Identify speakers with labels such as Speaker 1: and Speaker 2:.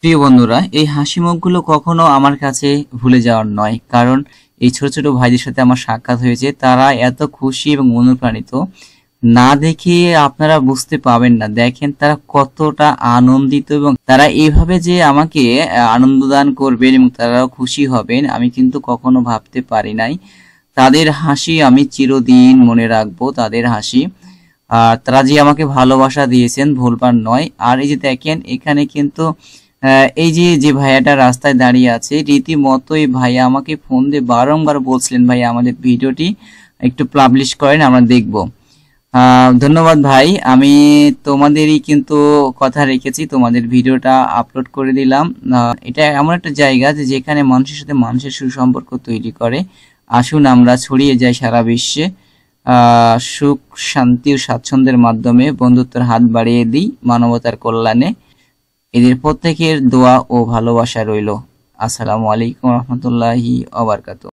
Speaker 1: প্রিয় বন্ধুরা, এই হাসি মুখগুলো কখনো আমার কাছে ভুলে যাওয়ার নয়। কারণ এই ছোট ছোট ভাইদের সাথে আমার সাক্ষাৎ হয়েছে, তারা এত খুশি এবং অনুপ্রাণিত, না দেখে আপনারা বুঝতে পাবেন না। দেখেন তারা কতটা আনন্দিত, এবং তারা এইভাবে যে আমাকে আনন্দ দান করবেন এবং তারাও খুশি হবেন, আমি কিন্তু কখনো ভাবতে পারি নাই। তাদের হাসি আমি চিরদিন মনে রাখবো, তাদের হাসি। আর তারা যে আমাকে ভালোবাসা দিয়েছেন ভুলবার নয়। আর এই যে দেখেন এখানে কিন্তু এই যে যে ভাইয়াটা রাস্তায় দাঁড়িয়ে আছে, রীতিমতো এই ভাইয়া আমাকে ফোন দিয়ে বারংবার বলছিলেন, ভাইয়া আমাদের ভিডিওটি একটু পাবলিশ করেন, আমরা দেখব। ধন্যবাদ ভাই, আমি তোমাদেরই কিন্তু কথা রেখেছি, তোমাদের ভিডিওটা আপলোড করে দিলাম। এটা এমন একটা জায়গা যে যেখানে মানুষের সাথে মানুষের সুসম্পর্ক তৈরি করে। আসুন আমরা ছড়িয়ে যাই সারা বিশ্বে, সুখ শান্তি ও স্বাচ্ছন্দ্যের মাধ্যমে বন্ধুত্বের হাত বাড়িয়ে দিই মানবতার কল্যাণে। এদের প্রত্যেকের দোয়া ও ভালোবাসা রইল। আসসালামু আলাইকুম রহমতুল্লাহি ওয়া বারাকাতুহু।